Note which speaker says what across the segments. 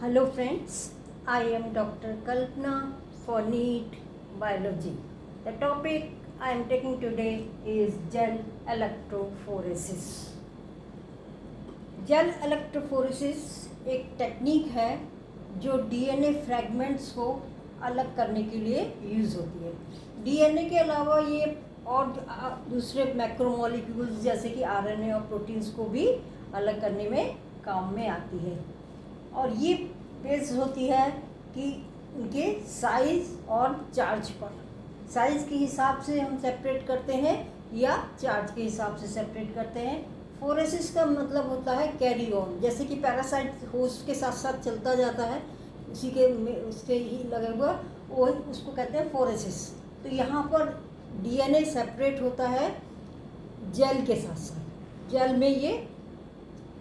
Speaker 1: Hello friends, I am Dr. Kalpana for NEET Biology. The topic I am taking today is gel electrophoresis. Gel electrophoresis एक technique है जो DNA fragments को अलग करने के लिए यूज़ होती है। डीएनए के अलावा ये और दूसरे मैक्रोमोलिक्यूल्स जैसे कि आरएनए और प्रोटीन्स को भी अलग करने में काम में आती है और ये बेस्ड होती है कि उनके साइज़ और चार्ज पर। साइज़ के हिसाब से हम सेपरेट करते हैं या चार्ज के हिसाब से सेपरेट करते हैं। फोरेसिस का मतलब होता है कैरी ऑन, जैसे कि पैरासाइट होस्ट के साथ साथ चलता जाता है उसी के उसके ही लगे हुआ वो उसको कहते हैं फोरेसिस। तो यहाँ पर डीएनए सेपरेट होता है जेल के साथ साथ, जेल में ये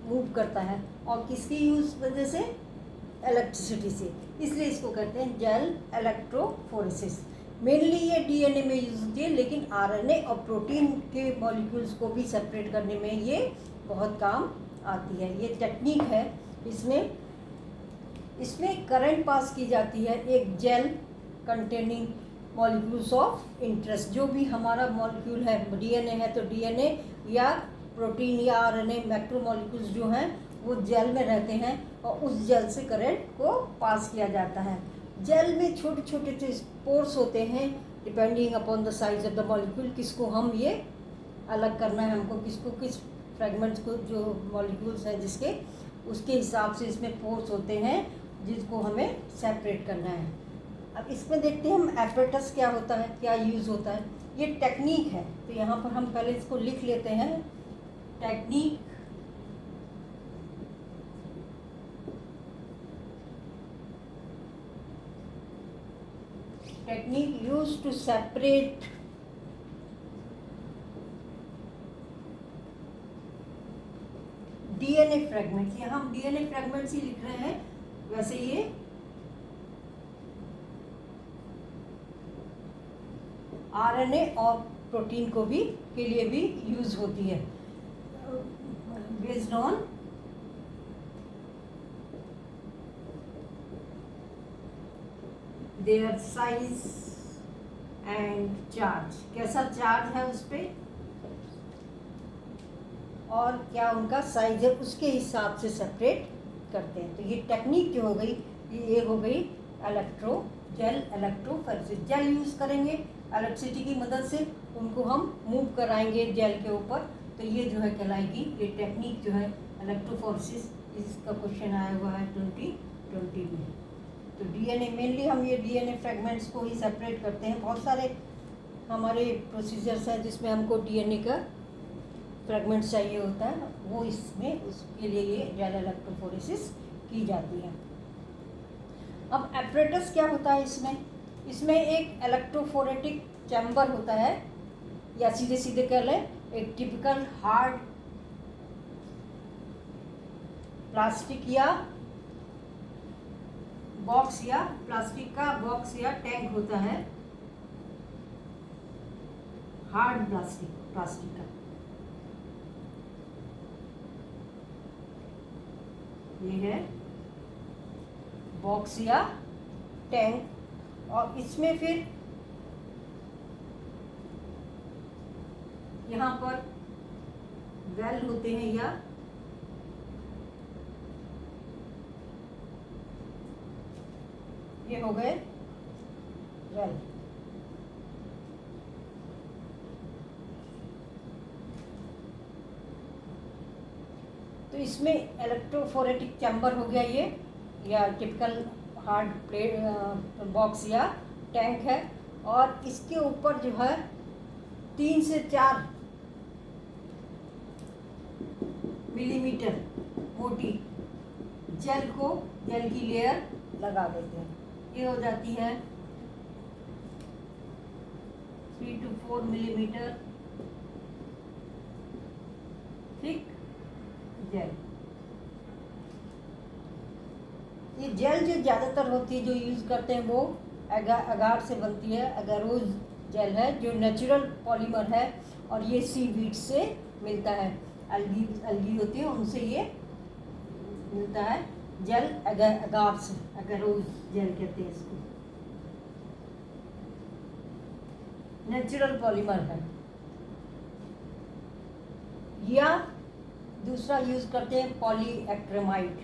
Speaker 1: मूव करता है और किसकी यूज़ वजह से, इलेक्ट्रिसिटी से, इसलिए इसको कहते हैं जेल इलेक्ट्रोफोरेसिस। मेनली ये डीएनए में यूज़ होती है लेकिन आरएनए और प्रोटीन के मॉलिक्यूल्स को भी सेपरेट करने में ये बहुत काम आती है। ये टेक्निक है, इसमें करंट पास की जाती है एक gel containing molecules of interest. जो भी हमारा मॉलिक्यूल है, डीएनए है तो डीएनए या प्रोटीन या आरएनए मैक्रोमोलिक्यूल्स जो हैं वो जेल में रहते हैं और उस जेल से करंट को पास किया जाता है। जेल में छोटे छोटे से स्पोर्स होते हैं depending upon the size of the molecule, किसको हम ये अलग करना है, हमको किसको किस फ्रेगमेंट्स को जो मॉलिक्यूल्स हैं जिसके उसके हिसाब से इसमें पोर्स होते हैं जिसको हमें सेपरेट करना है। अब इसमें देखते हैं हम एपरेटस क्या होता है, क्या यूज़ होता है। ये टेक्निक है तो यहाँ पर हम पहले इसको लिख लेते हैं। Technique used to separate DNA fragments. यहाँ हम डीएनए फ्रेगमेंट्स ही लिख रहे हैं, वैसे ये आरएनए और प्रोटीन को भी के लिए भी यूज होती है based on their size and charge, कैसा चार्ज है उस पर और क्या उनका साइज है उसके हिसाब से सेपरेट करते हैं। तो ये टेक्निक जो हो गई ये हो गई जेल इलेक्ट्रोफोरेसिस। जेल यूज़ करेंगे इलेक्ट्रिसिटी की मदद से, उनको हम मूव कराएंगे जेल के ऊपर, तो ये जो है कहलाएगी ये टेक्निक जो है इलेक्ट्रोफोरेसिस। इसका क्वेश्चन आया हुआ है 2020 में। तो डीएनए मेनली हम ये डीएनए फ्रेगमेंट्स को ही सेपरेट करते हैं। बहुत सारे हमारे प्रोसीजर्स हैं जिसमें हमको डीएनए का फ्रेगमेंट्स चाहिए होता है, वो इसमें उसके लिए ये जेल इलेक्ट्रोफोरेसिस की जाती है। अब एपरेटस क्या होता है इसमें एक इलेक्ट्रोफोरेटिक चैम्बर होता है, या सीधे सीधे कह लें एक टिपिकल हार्ड प्लास्टिक या बॉक्स या प्लास्टिक का बॉक्स या टैंक होता है, हार्ड प्लास्टिक का। ये है बॉक्स या टैंक और इसमें फिर यहाँ पर वेल होते हैं या ये हो गए वेल। तो इसमें इलेक्ट्रोफोरेटिक चैम्बर हो गया ये, या टिपिकल हार्ड प्लेट बॉक्स या टैंक है और इसके ऊपर जो है 3 से 4 मिलीमीटर मोटी जेल की लेयर लगा देते हैं। ये हो जाती है 3 to 4 मिलीमीटर थिक जेल। ये जेल जो ज़्यादातर होती है जो यूज़ करते हैं वो अगार से बनती है। अगारोज जेल है जो नेचुरल पॉलीमर है और ये सीवीड से मिलता है, अलगी होती है उनसे ये मिलता है। जेल एगार्स, एगारोज जेल कहते हैं इसको, नेचुरल पॉलीमर है। या दूसरा यूज करते हैं पॉलीएक्रिलामाइड,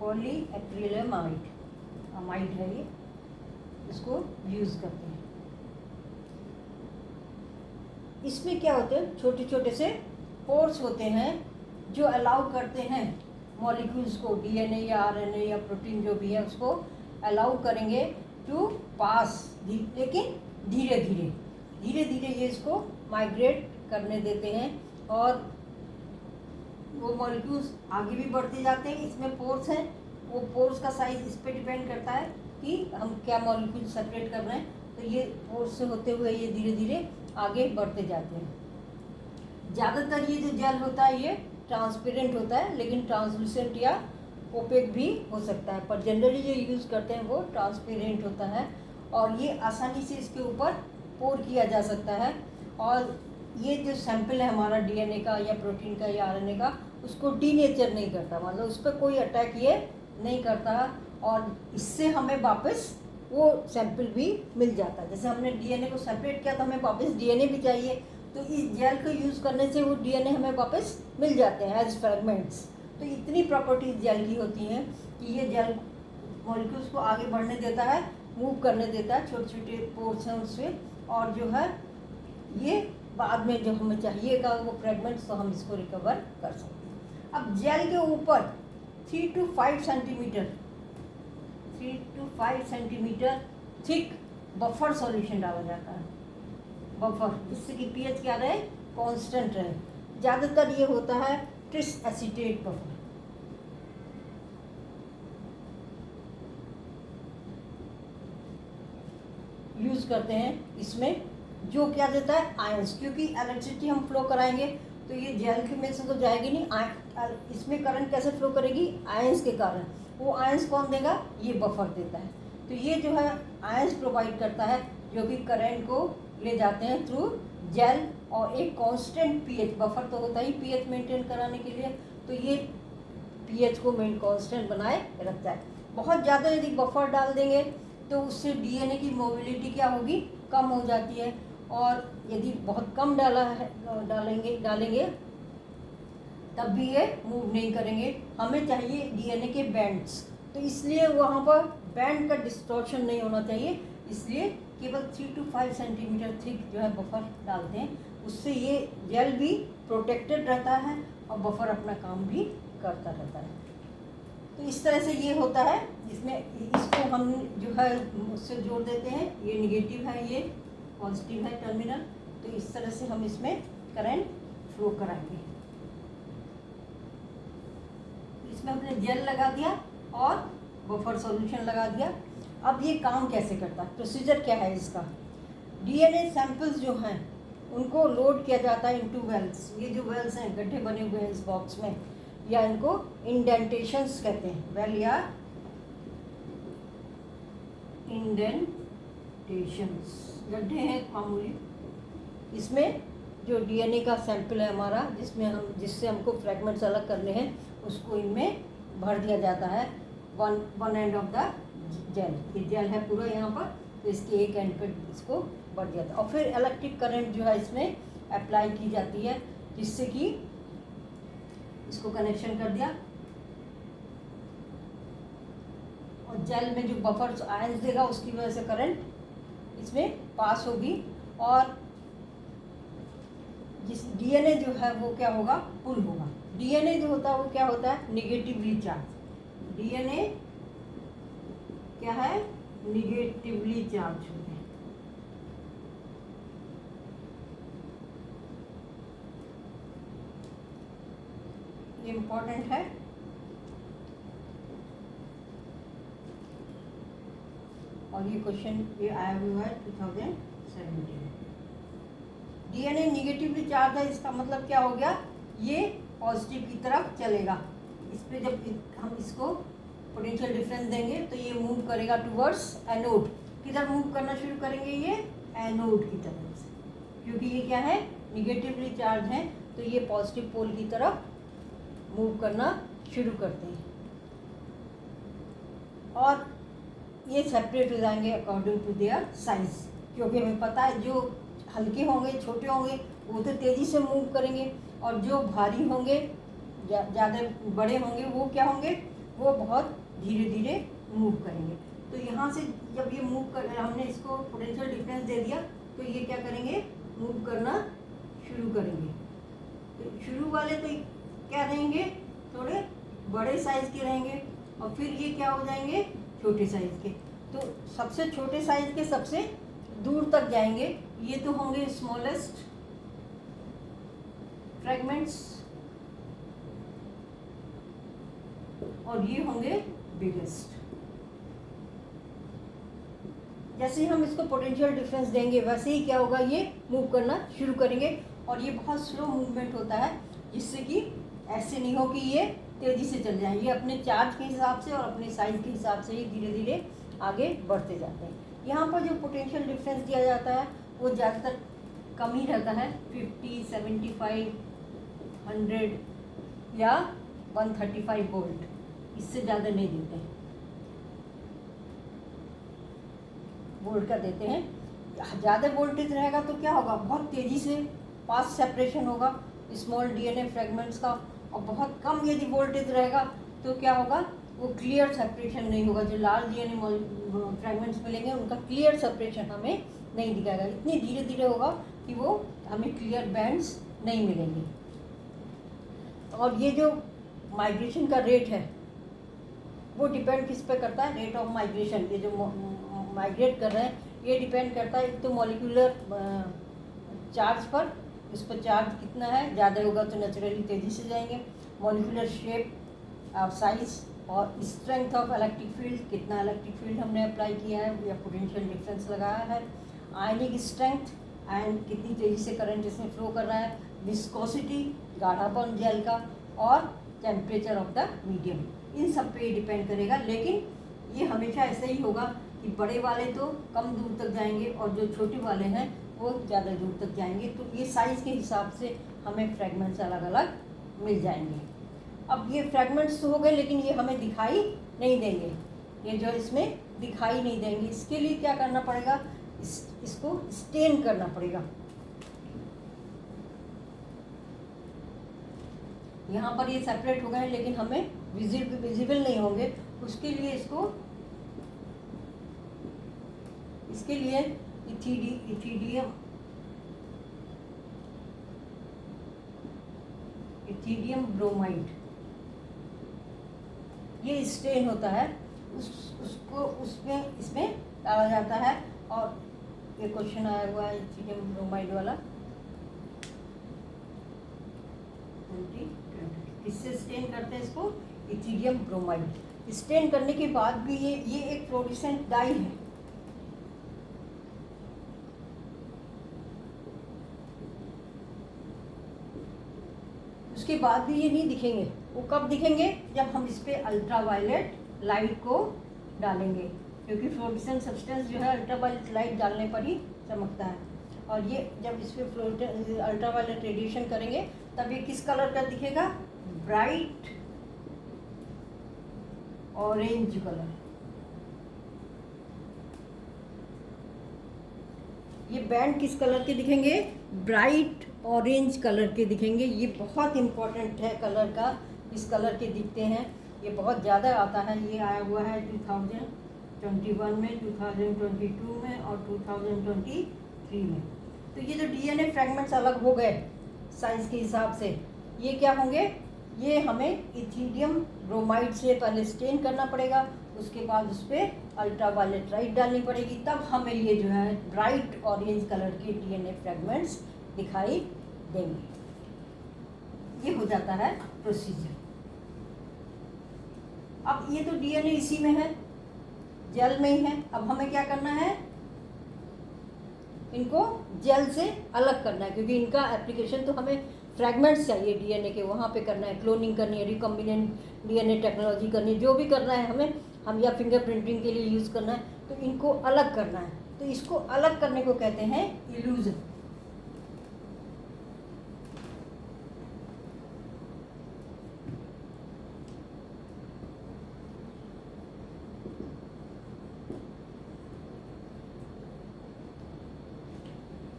Speaker 1: पॉलीएक्रिलामाइड अमाइड है ये, इसको यूज करते हैं। इसमें क्या होते हैं, छोटे छोटे से पोर्स होते हैं जो अलाउ करते हैं मॉलिक्यूल्स को, डीएनए या आरएनए या प्रोटीन जो भी है उसको अलाउ करेंगे टू पास, लेकिन धीरे धीरे ये इसको माइग्रेट करने देते हैं और वो मॉलिक्यूल्स आगे भी बढ़ते जाते हैं। इसमें पोर्स हैं, वो पोर्स का साइज इस पे डिपेंड करता है कि हम क्या मॉलिक्यूल सेपरेट कर रहे हैं। तो ये पोर्स से होते हुए ये धीरे धीरे आगे बढ़ते जाते हैं। ज़्यादातर ये जो जेल होता है ये ट्रांसपेरेंट होता है, लेकिन ट्रांसलूसेंट या ओपेक भी हो सकता है, पर जनरली जो यूज़ करते हैं वो ट्रांसपेरेंट होता है और ये आसानी से इसके ऊपर पोर किया जा सकता है। और ये जो सैंपल है हमारा डीएनए का या प्रोटीन का या आरएनए का, उसको डीनेचर नहीं करता, मतलब उस पर कोई अटैक ये नहीं करता और इससे हमें वापस वो सैंपल भी मिल जाता है। जैसे हमने डीएनए को सेपरेट किया तो हमें वापस डीएनए भी चाहिए, तो इस जेल को यूज़ करने से वो डीएनए हमें वापस मिल जाते हैं एज फ्रेगमेंट्स। तो इतनी प्रॉपर्टीज जेल की होती हैं कि ये जेल मॉलिक्यूल्स को आगे बढ़ने देता है, मूव करने देता है, छोटे छोटे पोर्स हैं उससे, और जो है ये बाद में जो हमें चाहिएगा वो फ्रेगमेंट्स, तो हम इसको रिकवर कर सकते हैं। अब जेल के ऊपर 3 to 5 centimetre thick buffer solution डाला जाता है, बफर, जिससे कि पीएच क्या रहे, कांस्टेंट रहे। ज़्यादातर ये होता है ट्रिस एसीटेट बफर, यूज करते हैं इसमें, जो क्या देता है आयंस, क्योंकि इलेक्ट्रिसिटी हम फ्लो कराएंगे तो ये जेल के में से तो जाएगी नहीं, इसमें करंट कैसे फ्लो करेगी, आयंस के कारण। वो आयंस कौन देगा, ये बफर देता है। तो ये जो है आयंस प्रोवाइड करता है जो कि करंट को ले जाते हैं थ्रू जेल, और एक कांस्टेंट पीएच, बफर तो होता ही पीएच मेंटेन कराने के लिए, तो ये पीएच को मेन कांस्टेंट बनाए रखता है। बहुत ज़्यादा यदि बफर डाल देंगे तो उससे डीएनए की मोबिलिटी क्या होगी, कम हो जाती है, और यदि बहुत कम डालेंगे तब भी ये मूव नहीं करेंगे। हमें चाहिए डीएनए के बैंड्स, तो इसलिए वहाँ पर बैंड का डिस्टॉर्शन नहीं होना चाहिए, इसलिए केवल 3 to 5 सेंटीमीटर थिक जो है बफर डालते हैं। उससे ये जेल भी प्रोटेक्टेड रहता है और बफर अपना काम भी करता रहता है। तो इस तरह से ये होता है, इसमें इसको हम जो है उससे जोड़ देते हैं, ये निगेटिव है, ये पॉजिटिव है टर्मिनल, तो इस तरह से हम इसमें करंट फ्लो कराएंगे। इसमें हमने जेल लगा दिया और बफर सॉल्यूशन लगा दिया। अब ये काम कैसे करता है, प्रोसीजर क्या है इसका। डीएनए सैंपल्स जो हैं उनको लोड किया जाता है इनटू वेल्स, ये जो वेल्स हैं गड्ढे बने हुए हैं इस बॉक्स में, या इनको इंडेंटेशंस कहते हैं, वेल या इंडेंटेशंस, गड्ढे हैं मामूली। इसमें जो डीएनए का सैंपल है हमारा, जिससे हमको फ्रैगमेंट्स अलग करने हैं, उसको इनमें भर दिया जाता है one end of the gel. ये जेल है पूरा यहाँ पर, तो इसके एक एंड पर इसको भर दिया जाता है और फिर इलेक्ट्रिक करंट जो है इसमें अप्लाई की जाती है, जिससे कि इसको कनेक्शन कर दिया और जेल में जो बफर आयंस देगा उसकी वजह से करंट इसमें पास होगी, और जिस डीएनए जो है वो क्या होगा, पुल होगा। डीएनए जो होता है वो क्या होता है, निगेटिवली चार्ज। डीएनए क्या है, निगेटिवली चार्ज होते हैं। ये इम्पोर्टेंट है। और ये क्वेश्चन ये आया हुआ है 2017। डीएनए निगेटिवली चार्ज है, इसका मतलब क्या हो गया, ये पॉजिटिव की तरफ चलेगा। इस पर जब हम इसको पोटेंशियल डिफरेंस देंगे तो ये मूव करेगा टुवर्ड्स एनोड। किधर मूव करना शुरू करेंगे? ये एनोड की तरफ से, क्योंकि ये क्या है? निगेटिवली चार्ज है, तो ये पॉजिटिव पोल की तरफ मूव करना शुरू करते हैं और ये सेपरेट हो जाएंगे अकॉर्डिंग टू देयर साइज। क्योंकि हमें पता है जो हल्के होंगे, छोटे होंगे, वो तो तेज़ी से मूव करेंगे, और जो भारी होंगे, ज़्यादा बड़े होंगे, वो क्या होंगे? वो बहुत धीरे धीरे मूव करेंगे। तो यहाँ से जब ये मूव कर, हमने इसको पोटेंशियल डिफरेंस दे दिया, तो ये क्या करेंगे? मूव करना शुरू करेंगे। तो शुरू वाले तो क्या रहेंगे? थोड़े बड़े साइज़ के रहेंगे, और फिर ये क्या हो जाएंगे? छोटे साइज़ के। तो सबसे छोटे साइज़ के सबसे दूर तक जाएंगे। ये तो होंगे स्मॉलेस्ट फ्रैगमेंट्स, और ये होंगे बिगेस्ट। जैसे हम इसको पोटेंशियल डिफरेंस देंगे, वैसे ही क्या होगा? ये मूव करना शुरू करेंगे, और ये बहुत स्लो मूवमेंट होता है, जिससे कि ऐसे नहीं हो कि ये तेज़ी से चल जाए। ये अपने चार्ज के हिसाब से और अपने साइज़ के हिसाब से ही धीरे धीरे आगे बढ़ते जाते हैं। यहाँ पर जो पोटेंशियल डिफरेंस दिया जाता है वो ज़्यादातर कम ही रहता है, 50, 75, 100 या 135 वोल्ट, इससे ज़्यादा नहीं देते हैं। वोल्ट का देते हैं। ज़्यादा वोल्टेज रहेगा तो क्या होगा? बहुत तेज़ी से फास्ट सेपरेशन होगा स्मॉल डीएनए फ्रेगमेंट्स का, और बहुत कम यदि वोल्टेज रहेगा तो क्या होगा? वो क्लियर सेपरेशन नहीं होगा। जो लार्ज डीएनए फ्रेगमेंट्स मिलेंगे उनका क्लियर सेपरेशन हमें नहीं दिखाएगा। इतनी धीरे धीरे होगा कि वो हमें क्लियर बैंड्स नहीं मिलेंगे। और ये जो माइग्रेशन का रेट है वो डिपेंड किस पे करता है? Rate of migration. ये जो माइग्रेट कर रहे हैं ये डिपेंड करता है एक तो मॉलिक्यूलर चार्ज पर, उस पर चार्ज कितना है, ज़्यादा होगा तो नेचुरली तेज़ी से जाएंगे। मॉलिक्यूलर शेप और साइज, और स्ट्रेंथ ऑफ इलेक्ट्रिक फील्ड, कितना इलेक्ट्रिक फील्ड हमने अप्लाई किया है या पोटेंशियल डिफरेंस लगाया है। आयनिक स्ट्रेंथ एंड कितनी तेज़ी से करंट इसमें फ्लो कर रहा है। विस्कोसिटी, गाढ़ापन जेल का, और टेम्परेचर ऑफ द मीडियम, इन सब पे डिपेंड करेगा। लेकिन ये हमेशा ऐसा ही होगा कि बड़े वाले तो कम दूर तक जाएंगे और जो छोटे वाले हैं वो ज़्यादा दूर तक जाएंगे। तो ये साइज़ के हिसाब से हमें फ्रैगमेंट्स अलग अलग मिल जाएंगे। अब ये फ्रैगमेंट्स तो हो गए, लेकिन ये हमें दिखाई नहीं देंगे, ये जो इसमें दिखाई नहीं देंगे। इसके लिए क्या करना पड़ेगा? इसको स्टेन करना पड़ेगा। यहाँ पर ये सेपरेट हो गए हैं लेकिन हमें विजिबल नहीं होंगे। उसके लिए इसके लिए इथिडियम ब्रोमाइड ये स्टेन होता है, उसको इसमें डाला जाता है। और ये क्वेश्चन आया हुआ है इथिडियम ब्रोमाइड वाला, इससे स्टेन करते हैं इसको, इथिडियम ब्रोमाइड। स्टेन करने के बाद भी ये एक फ्लोरेसेंट डाई है। उसके बाद भी ये नहीं दिखेंगे। वो कब दिखेंगे? जब हम इस पर अल्ट्रावायलेट लाइट को डालेंगे, क्योंकि फ्लोरेसेंट सब्सटेंस जो है अल्ट्रावायलेट लाइट डालने पर ही चमकता है। और ये जब इस पर अल्ट्रावायलेट रेडिएशन करेंगे तब ये किस कलर का दिखेगा? Bright orange colour. ये बैंड किस कलर के दिखेंगे? ब्राइट ऑरेंज कलर के दिखेंगे। ये बहुत इम्पोर्टेंट है कलर का, इस कलर के दिखते हैं। ये बहुत ज़्यादा आता है। ये आया हुआ है 2021 में, 2022 में और 2023 में। तो ये जो डीएनए फ्रैगमेंट्स अलग हो गए साइज के हिसाब से, ये क्या होंगे? ये हमें इथिडियम ब्रोमाइड से पहले स्टेन करना पड़ेगा, उसके बाद उस पर अल्ट्रावायलेट लाइट डालनी पड़ेगी, तब हमें ये जो है ब्राइट ऑरेंज कलर के डीएनए फ्रैगमेंट्स दिखाई देंगे। ये हो जाता है प्रोसीजर। अब ये तो डीएनए इसी में है, जेल में ही है। अब हमें क्या करना है? इनको जेल से अलग करना है, क्योंकि इनका एप्लीकेशन तो हमें फ्रैगमेंट्स चाहिए डीएनए के, वहाँ पे करना है, क्लोनिंग करनी है, रिकॉम्बिनेंट डीएनए टेक्नोलॉजी करनी है, जो भी करना है हमें, हम या फिंगरप्रिंटिंग के लिए यूज़ करना है, तो इनको अलग करना है। तो इसको अलग करने को कहते हैं इल्यूजन।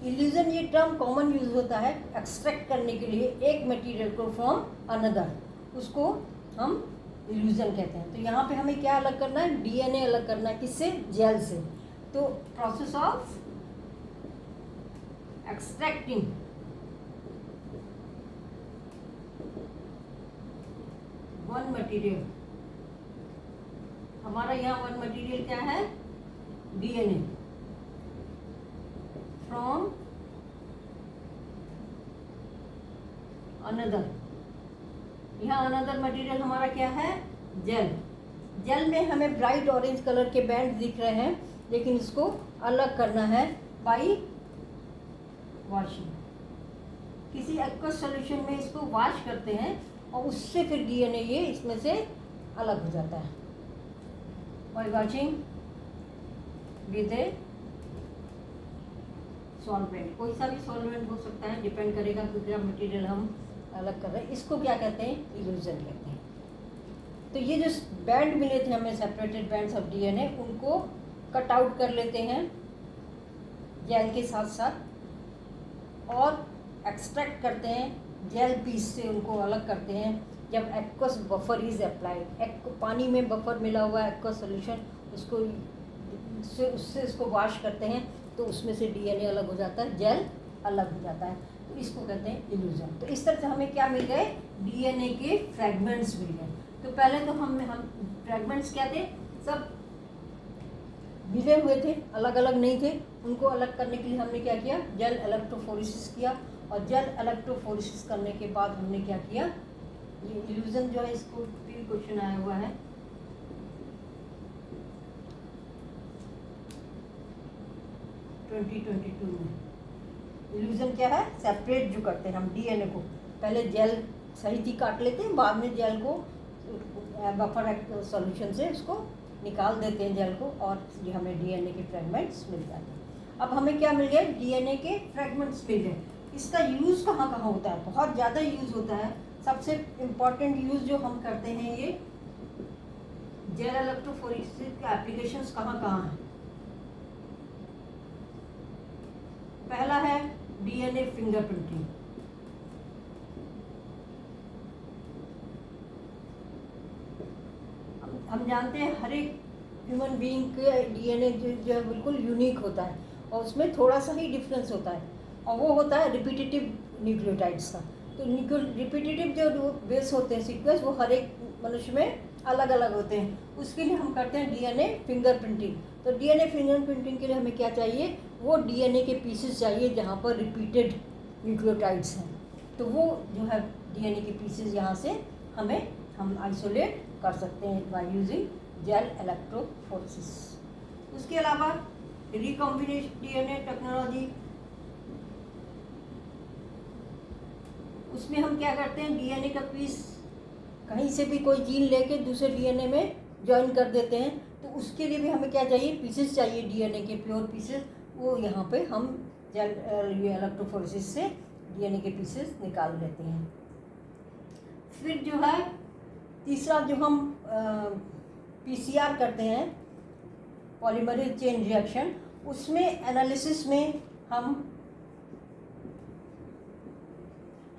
Speaker 1: इल्यूजन ये टर्म कॉमन यूज होता है एक्सट्रैक्ट करने के लिए एक मटेरियल को फ्रॉम अनदर, उसको हम इल्यूजन कहते हैं। तो यहाँ पे हमें क्या अलग करना है, डीएनए अलग करना है, किससे, जेल से। तो process of extracting one material, हमारा यहाँ वन मटेरियल क्या है, डीएनए, फ्रॉम अनदर, यहाँ अनदर मटेरियल हमारा क्या है, जेल। जेल में हमें ब्राइट ऑरेंज कलर के बैंड दिख रहे हैं, लेकिन इसको अलग करना है बाई वॉशिंग। किसी एक्वस सॉल्यूशन में इसको वॉश करते हैं और उससे फिर डीएनए ये इसमें से अलग हो जाता है by washing with a solvent. कोई सा भी सॉल्वेंट हो सकता है, डिपेंड करेगा कि क्या मटेरियल हम अलग कर रहे हैं। इसको क्या कहते हैं, इल्यूजन कहते हैं। तो ये जो बैंड मिले थे हमें, सेपरेटेड बैंड्स ऑफ डीएनए, उनको कट आउट कर लेते हैं जेल के साथ साथ और एक्सट्रैक्ट करते हैं जेल पीस से, उनको अलग करते हैं। जब एक्वस बफर इज अप्लाइड, पानी में बफर मिला हुआ है एक्वस सोल्यूशन, उसको उससे इसको वॉश करते हैं, तो उसमें से डीएनए अलग हो जाता है, जेल अलग हो जाता है, तो इसको कहते हैं इल्यूजन। तो इस तरह से हमें क्या मिल गए, डीएनए के फ्रैगमेंट्स मिल गए। तो पहले तो हम फ्रैगमेंट्स क्या थे, सब मिले हुए थे, अलग अलग नहीं थे। उनको अलग करने के लिए हमने क्या किया, जेल इलेक्ट्रोफोरेसिस किया, और जेल इलेक्ट्रोफोरेसिस करने के बाद हमने क्या किया, ये इल्यूजन जो है, इसको भी क्वेश्चन आया हुआ है, में इल्यूजन क्या है, सेपरेट जो करते हैं हम डीएनए को, पहले जेल सही थी काट लेते हैं, बाद में जेल को बफर सॉल्यूशन से उसको निकाल देते हैं जेल को, और ये हमें डीएनए के फ्रैगमेंट्स मिल जाते हैं। अब हमें क्या मिल गए, डीएनए के फ्रैगमेंट्स मिल गए। इसका यूज़ कहाँ कहाँ होता है, बहुत ज़्यादा यूज़ होता है। सबसे इम्पॉर्टेंट यूज़ जो हम करते हैं, ये जेल इलेक्ट्रोफोरेसिस के एप्लीकेशंस कहाँ कहाँ हैं। पहला है डीएनए फिंगरप्रिंटिंग। हम जानते हैं हर एक ह्यूमन बीइंग के डीएनए जो है बिल्कुल यूनिक होता है, और उसमें थोड़ा सा ही डिफरेंस होता है, और वो होता है रिपीटेटिव न्यूक्लियोटाइड्स का। तो रिपीटेटिव जो बेस होते हैं सीक्वेंस, वो हर एक मनुष्य में अलग अलग होते हैं। उसके लिए हम करते हैं डीएनए फिंगरप्रिंटिंग। तो डीएनए फिंगरप्रिंटिंग के लिए हमें क्या चाहिए, वो डीएनए के पीसेस चाहिए जहाँ पर रिपीटेड न्यूक्लियोटाइड्स हैं। तो वो जो है डीएनए के पीसेस यहाँ से हम आइसोलेट कर सकते हैं बाय यूजिंग जेल इलेक्ट्रोफोरेसिस। उसके अलावा रिकॉम्बिनेशन डीएनए टेक्नोलॉजी, उसमें हम क्या करते हैं, डीएनए का पीस कहीं से भी कोई जीन लेके दूसरे डीएनए में ज्वाइन कर देते हैं। तो उसके लिए भी हमें क्या चाहिए, पीसेस चाहिए डीएनए के, प्योर पीसेस। वो यहाँ पे हम जेल इलेक्ट्रोफोरेसिस से डीएनए के पीसेस निकाल लेते हैं। फिर जो है तीसरा, जो हम पीसीआर करते हैं, पॉलीमरेज चेन रिएक्शन, उसमें एनालिसिस में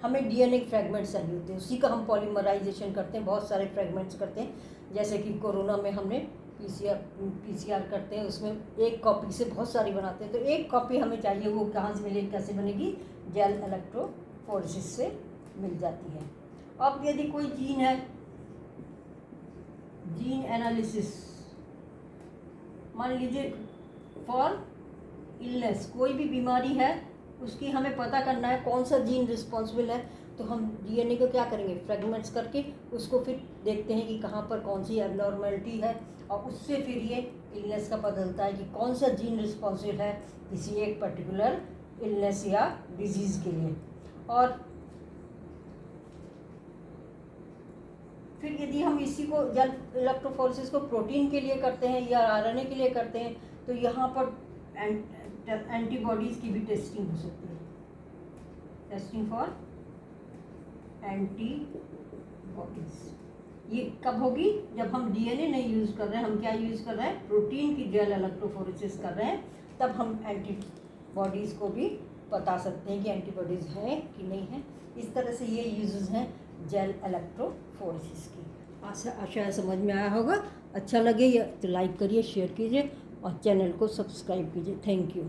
Speaker 1: हमें डीएनए फ्रैगमेंट्स चाहिए होते हैं, उसी का हम पॉलीमराइजेशन करते हैं, बहुत सारे फ्रैगमेंट्स करते हैं। जैसे कि कोरोना में हमने पीसीआर करते हैं, उसमें एक कॉपी से बहुत सारी बनाते हैं। तो एक कॉपी हमें चाहिए, वो कहाँ से मिलेगी, कैसे बनेगी, जेल इलेक्ट्रोफोरेसिस से मिल जाती है। अब यदि कोई जीन है, जीन एनालिसिस, मान लीजिए फॉर इलनेस, कोई भी बीमारी है, उसकी हमें पता करना है कौन सा जीन रिस्पॉन्सिबल है। तो हम डीएनए को क्या करेंगे, फ्रैगमेंट्स करके उसको फिर देखते हैं कि कहाँ पर कौन सी एबनॉर्मलिटी है, और उससे फिर ये इलनेस का पता चलता है कि कौन सा जीन रिस्पॉन्सिबल है किसी एक पर्टिकुलर इलनेस या डिजीज़ के लिए। और फिर यदि हम इसी को जेल इलेक्ट्रोफोरेसिस को प्रोटीन के लिए करते हैं या आरएनए के लिए करते हैं तो यहाँ पर एंटीबॉडीज़ की भी टेस्टिंग हो सकती है, टेस्टिंग फॉर एंटीबॉडीज़। ये कब होगी? जब हम डीएनए नहीं यूज़ कर रहे हैं, हम क्या यूज़ कर रहे हैं? प्रोटीन की जेल इलेक्ट्रोफोरेसिस कर रहे हैं, तब हम एंटीबॉडीज़ को भी बता सकते हैं कि एंटीबॉडीज़ है कि नहीं है। इस तरह से ये यूजेस हैं जेल इलेक्ट्रोफोरेसिस की। आशा समझ में आया होगा। अच्छा लगे या तो लाइक करिए, शेयर कीजिए और चैनल को सब्सक्राइब कीजिए। Thank you.